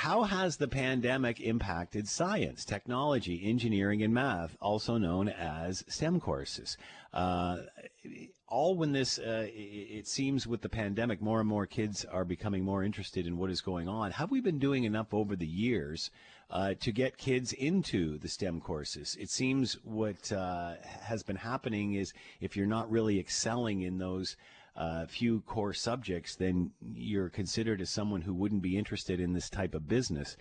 how has the pandemic impacted science, technology, engineering, and math, also known as STEM courses? All when this, it seems with the pandemic, more and more kids are becoming more interested in what is going on. Have we been doing enough over the years to get kids into the STEM courses? It seems what has been happening is if you're not really excelling in those few core subjects, then you're considered as someone who wouldn't be interested in this type of business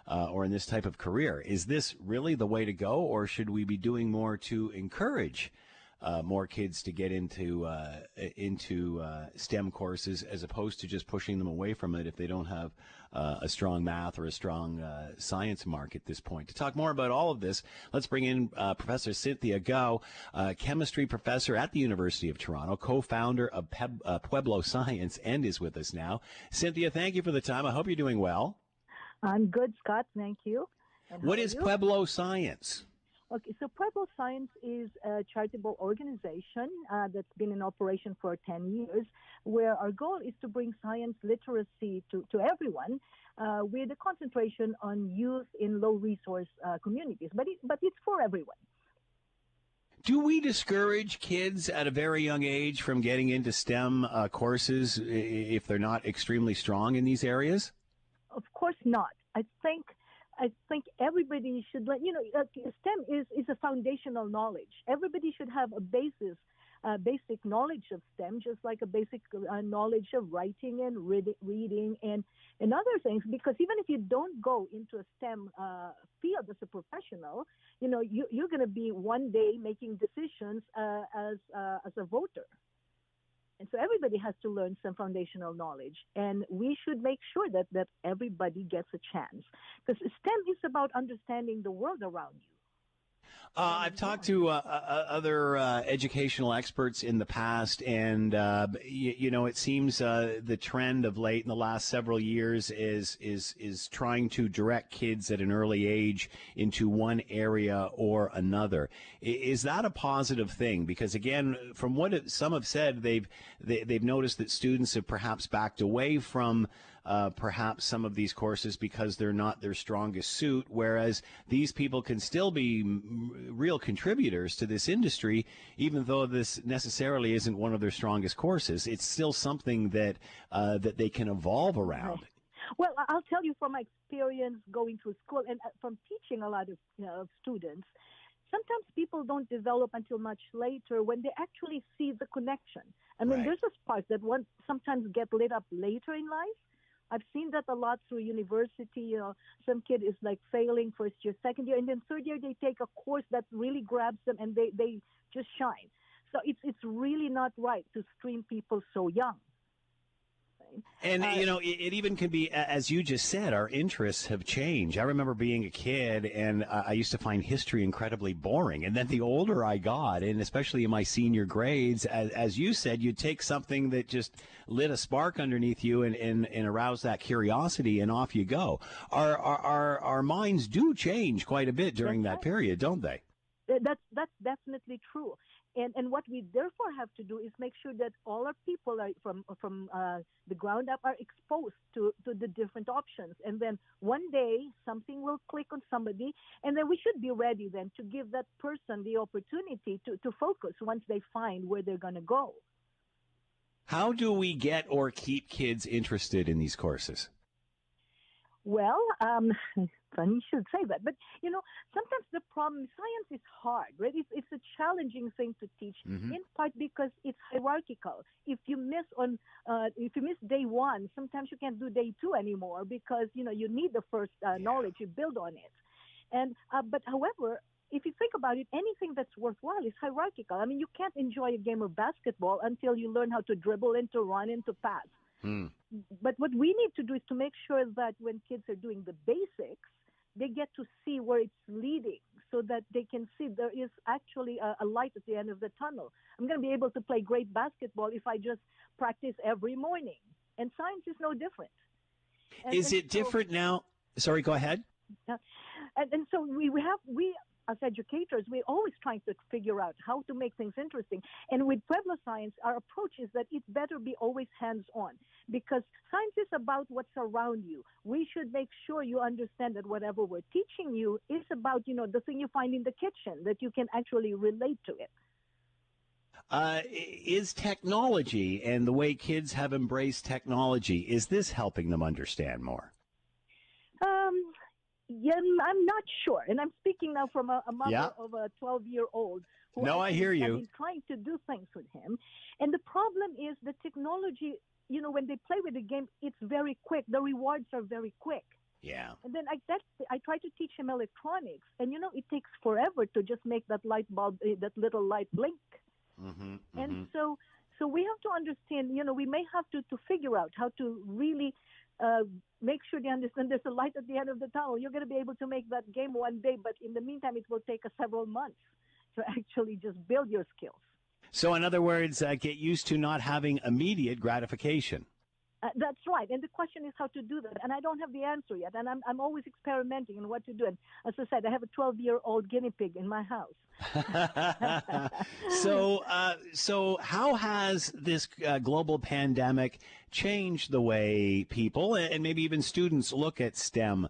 or in this type of career. Is this really the way to go, or should we be doing more to encourage more kids to get into STEM courses as opposed to just pushing them away from it if they don't have a strong math or a strong science mark at this point? To talk more about all of this, let's bring in Professor Cynthia Goh, chemistry professor at the University of Toronto, co-founder of Pueblo Science, and is with us now. Cynthia, thank you for the time. I hope you're doing well. I'm good, Scott. Thank you. What is Pueblo Science? Okay, so Pueblo Science is a charitable organization that's been in operation for 10 years, where our goal is to bring science literacy to everyone with a concentration on youth in low-resource communities. But it's for everyone. Do we discourage kids at a very young age from getting into STEM courses if they're not extremely strong in these areas? Of course not. I think everybody should STEM is a foundational knowledge. Everybody should have a basic knowledge of STEM, just like a basic knowledge of writing and reading and other things. Because even if you don't go into a STEM field as a professional, you're going to be one day making decisions as a voter. And so everybody has to learn some foundational knowledge, and we should make sure that everybody gets a chance. Because STEM is about understanding the world around you. I've talked to other educational experts in the past, and it seems the trend of late in the last several years is trying to direct kids at an early age into one area or another. Is that a positive thing? Because again, from what some have said, they've noticed that students have perhaps backed away from perhaps some of these courses because they're not their strongest suit, whereas these people can still be real contributors to this industry, even though this necessarily isn't one of their strongest courses. It's still something that they can evolve around. Right. Well, I'll tell you from my experience going through school and from teaching a lot of students, sometimes people don't develop until much later when they actually see the connection. I mean, There's a spark that sometimes get lit up later in life. I've seen that a lot through university. Some kid is like failing first year, second year, and then third year they take a course that really grabs them and they just shine. So it's really not right to stream people so young. And, it even can be, as you just said, our interests have changed. I remember being a kid, and I used to find history incredibly boring. And then the older I got, and especially in my senior grades, as you said, you'd take something that just lit a spark underneath you and aroused that curiosity, and off you go. Our minds do change quite a bit during that period, don't they? That's definitely true. And what we therefore have to do is make sure that all our people are from the ground up are exposed to the different options. And then one day something will click on somebody, and then we should be ready then to give that person the opportunity to focus once they find where they're going to go. How do we get or keep kids interested in these courses? Well, funny you should say that. But, sometimes the problem, science is hard, right? It's a challenging thing to teach, in part because it's hierarchical. If you miss day one, sometimes you can't do day two anymore because, you need the first knowledge, you build on it. And, but however, if you think about it, anything that's worthwhile is hierarchical. I mean, you can't enjoy a game of basketball until you learn how to dribble and to run and to pass. But what we need to do is to make sure that when kids are doing the basics, they get to see where it's leading so that they can see there is actually a light at the end of the tunnel. I'm going to be able to play great basketball if I just practice every morning. And science is no different. Is it different now? Sorry, go ahead. And so we as educators, we're always trying to figure out how to make things interesting. And with Pueblo Science, our approach is that it better be always hands-on, because science is about what's around you. We should make sure you understand that whatever we're teaching you is about, the thing you find in the kitchen, that you can actually relate to it. Is technology and the way kids have embraced technology, is this helping them understand more? Yeah, I'm not sure. And I'm speaking now from a mother of a 12-year-old who I hear you. I've been trying to do things with him. And the problem is the technology, when they play with the game, it's very quick. The rewards are very quick. Yeah. And then I try to teach him electronics. And, it takes forever to just make that light bulb, that little light blink. Mm-hmm, and so we have to understand, we may have to figure out how to really make sure they understand there's a light at the end of the tunnel. You're going to be able to make that game one day, but in the meantime, it will take us several months to actually just build your skills. So in other words, get used to not having immediate gratification. That's right. And the question is how to do that. And I don't have the answer yet. And I'm always experimenting in what to do. And as I said, I have a 12-year-old guinea pig in my house. So how has this global pandemic changed the way people and maybe even students look at STEM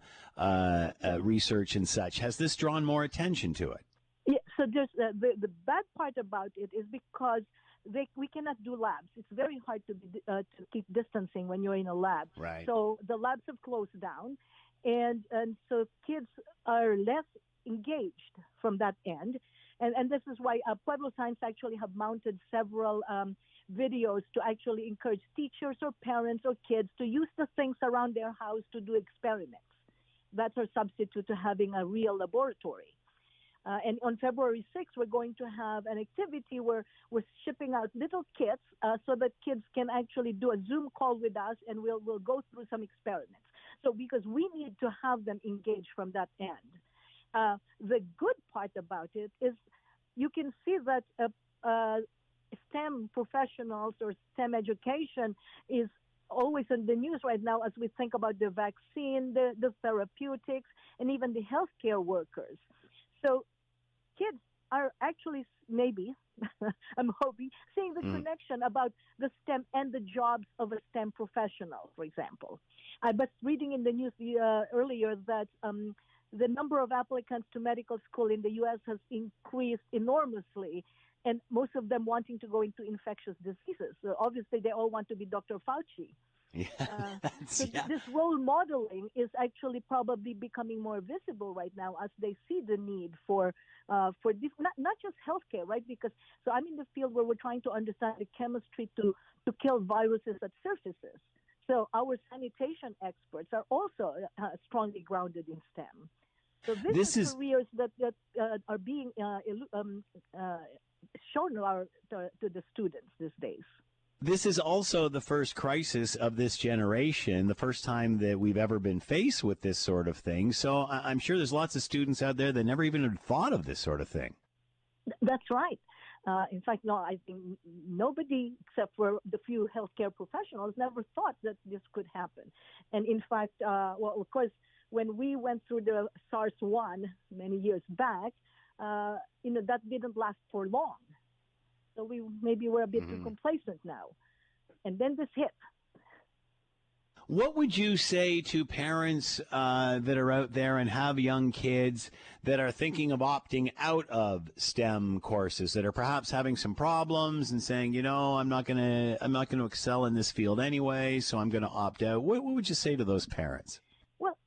research and such? Has this drawn more attention to it? Yeah, so there's, the bad part about it is because we cannot do labs. It's very hard to keep distancing when you're in a lab. Right. So the labs have closed down, and so kids are less engaged from that end. And this is why Pueblo Science actually have mounted several videos to actually encourage teachers or parents or kids to use the things around their house to do experiments. That's our substitute to having a real laboratory. And on February 6th, we're going to have an activity where we're shipping out little kits so that kids can actually do a Zoom call with us, and we'll go through some experiments. So because we need to have them engaged from that end. The good part about it is you can see that STEM professionals or STEM education is always in the news right now as we think about the vaccine, the therapeutics, and even the healthcare workers. So kids are actually maybe, I'm hoping, seeing the connection about the STEM and the jobs of a STEM professional, for example. I was reading in the news earlier that the number of applicants to medical school in the U.S. has increased enormously, and most of them wanting to go into infectious diseases. So obviously, they all want to be Dr. Fauci. Yeah, This role modeling is actually probably becoming more visible right now as they see the need for this, not just healthcare, right? Because so I'm in the field where we're trying to understand the chemistry to kill viruses at surfaces. So our sanitation experts are also strongly grounded in STEM. So this is careers that are being shown to the students these days. This is also the first crisis of this generation, the first time that we've ever been faced with this sort of thing. So I'm sure there's lots of students out there that never even had thought of this sort of thing. That's right. In fact, no, I think nobody except for the few healthcare professionals never thought that this could happen. And in fact, well, of course, when we went through the SARS-1 many years back, that didn't last for long. So maybe we're a bit too complacent now. And then this hit. What would you say to parents that are out there and have young kids that are thinking of opting out of STEM courses, that are perhaps having some problems and saying, I'm not going to excel in this field anyway, so I'm going to opt out? What would you say to those parents? Well,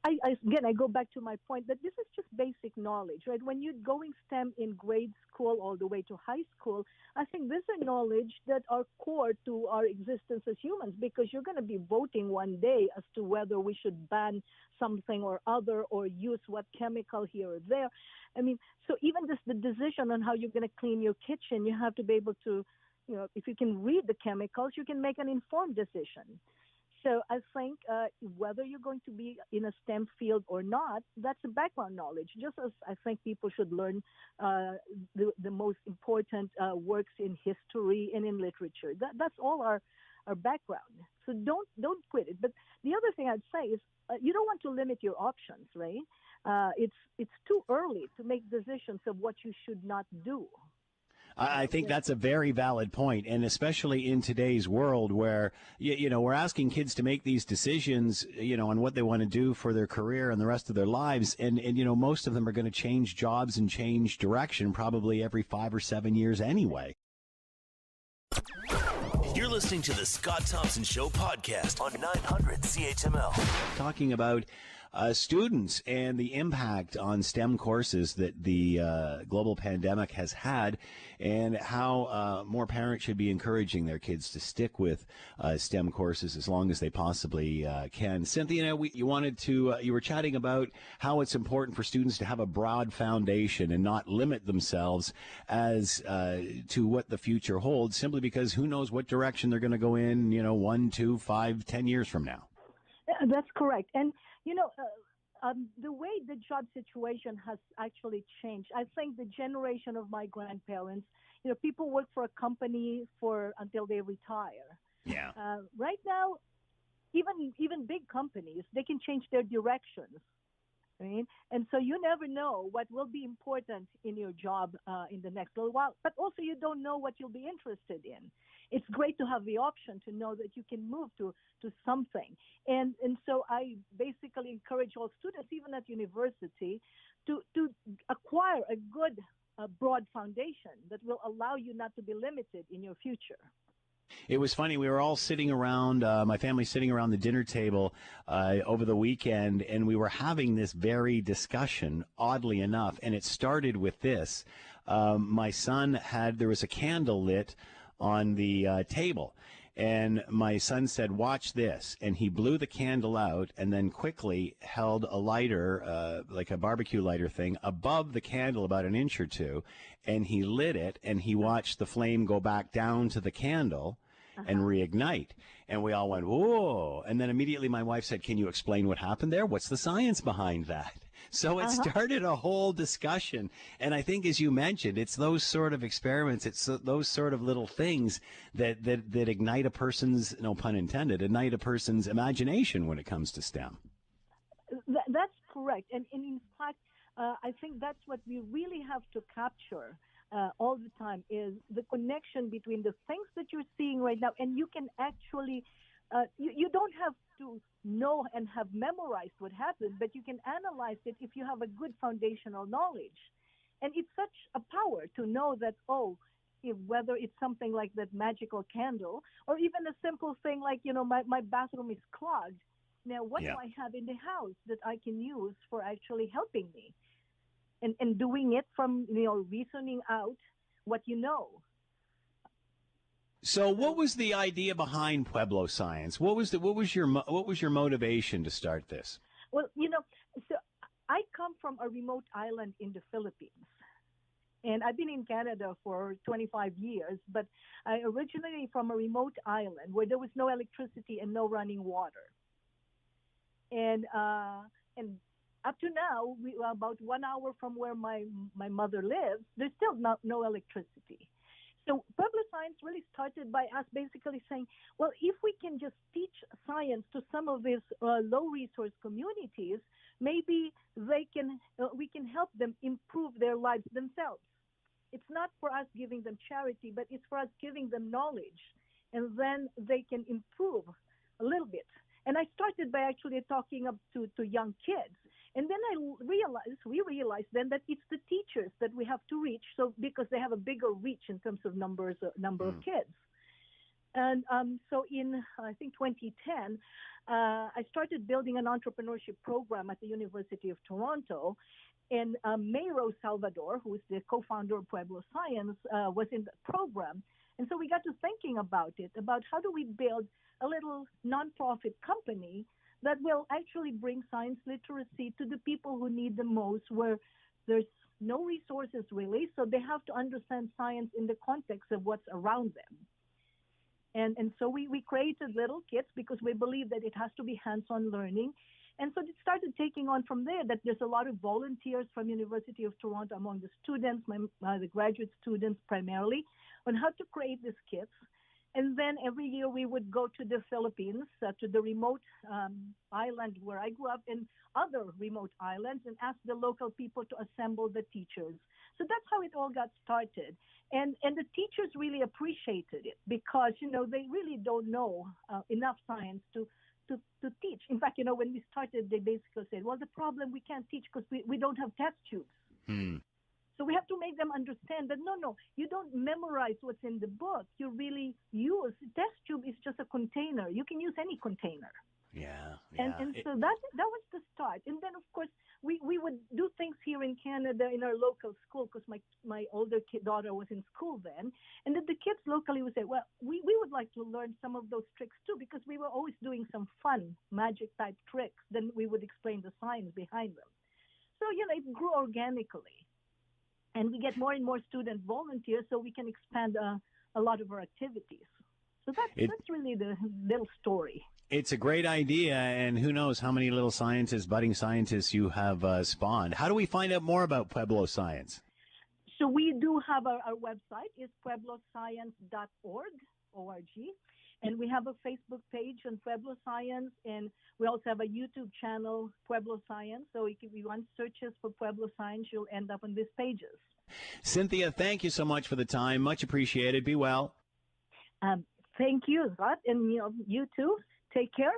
I go back to my point that this is just basic knowledge, right? When you're going STEM in grade school all the way to high school, I think these are knowledge that are core to our existence as humans, because you're going to be voting one day as to whether we should ban something or other or use what chemical here or there. I mean, so even just the decision on how you're going to clean your kitchen, you have to be able to, if you can read the chemicals, you can make an informed decision. So I think whether you're going to be in a STEM field or not, that's a background knowledge, just as I think people should learn the most important works in history and in literature. That's all our background. So don't quit it. But the other thing I'd say is you don't want to limit your options, right? it's too early to make decisions of what you should not do. I think that's a very valid point, and especially in today's world where, we're asking kids to make these decisions, on what they want to do for their career and the rest of their lives, and most of them are going to change jobs and change direction probably every 5 or 7 years anyway. You're listening to the Scott Thompson Show podcast on 900 CHML. Talking about students and the impact on STEM courses that the global pandemic has had, and how more parents should be encouraging their kids to stick with STEM courses as long as they possibly can. Cynthia, you were chatting about how it's important for students to have a broad foundation and not limit themselves as to what the future holds, simply because who knows what direction they're going to go in, 1, 2, 5, 10 years from now. That's correct. And, the way the job situation has actually changed, I think the generation of my grandparents, people work for a company until they retire. Yeah. Right now, even big companies, they can change their directions. Right? And so you never know what will be important in your job in the next little while, but also you don't know what you'll be interested in. It's great to have the option to know that you can move to something. And so I basically encourage all students, even at university, to acquire a good broad foundation that will allow you not to be limited in your future. It was funny. We were all sitting around, my family sitting around the dinner table over the weekend, and we were having this very discussion, oddly enough, and it started with this. My son there was a candle lit on the table, and my son said, "Watch this," and he blew the candle out and then quickly held a lighter, like a barbecue lighter thing, above the candle about an inch or two, and he lit it, and he watched the flame go back down to the candle and reignite. And we all went, whoa. And then immediately my wife said, "Can you explain what happened there? What's the science behind that?" So it started a whole discussion. And I think, as you mentioned, it's those sort of experiments, it's those sort of little things that ignite a person's, no pun intended, ignite a person's imagination when it comes to STEM. That's correct. And in fact, I think that's what we really have to capture all the time, is the connection between the things that you're seeing right now. And you can actually, you don't have to know and have memorized what happened, but you can analyze it if you have a good foundational knowledge. And it's such a power to know that, whether it's something like that magical candle, or even a simple thing like, my bathroom is clogged. Now, what do I have in the house that I can use for actually helping me? And doing it from, reasoning out what you know. So what was the idea behind Pueblo Science? What was your motivation to start this? Well, so I come from a remote island in the Philippines. And I've been in Canada for 25 years, but I originally from a remote island where there was no electricity and no running water. And up to now, we are about 1 hour from where my mother lives. There's still no electricity. So Pueblo Science really started by us basically saying, well, if we can just teach science to some of these low-resource communities, maybe we can help them improve their lives themselves. It's not for us giving them charity, but it's for us giving them knowledge, and then they can improve a little bit. And I started by actually talking up to young kids. And then we realized then that it's the teachers that we have to reach, so because they have a bigger reach in terms of number of kids. And so in, I think, 2010, I started building an entrepreneurship program at the University of Toronto. And Mayro Salvador, who is the co-founder of Pueblo Science, was in the program. And so we got to thinking about how do we build a little nonprofit company that will actually bring science literacy to the people who need the most, where there's no resources really, so they have to understand science in the context of what's around them. And so we created little kits because we believe that it has to be hands-on learning. And so it started taking on from there, that there's a lot of volunteers from University of Toronto among the students, the graduate students primarily, on how to create these kits. And then every year we would go to the Philippines, to the remote island where I grew up, and other remote islands, and ask the local people to assemble the teachers. So that's how it all got started. And the teachers really appreciated it because, they really don't know enough science to teach. In fact, when we started, they basically said, well, the problem, we can't teach because we don't have test tubes. So we have to make them understand that, no, you don't memorize what's in the book. You really use, test tube is just a container. You can use any container. Yeah. And so that was the start. And then, of course, we would do things here in Canada in our local school because my older daughter was in school then. And then the kids locally would say, well, we would like to learn some of those tricks too, because we were always doing some fun magic type tricks. Then we would explain the science behind them. So, it grew organically. And we get more and more student volunteers so we can expand a lot of our activities. So that's really the little story. It's a great idea, and who knows how many little scientists, budding scientists you have spawned. How do we find out more about Pueblo Science? So we do have our website is puebloscience.org, O-R-G. And we have a Facebook page on Pueblo Science, and we also have a YouTube channel, Pueblo Science. So if you want searches for Pueblo Science, you'll end up on these pages. Cynthia, thank you so much for the time. Much appreciated. Be well. Thank you, Scott. And you too. Take care.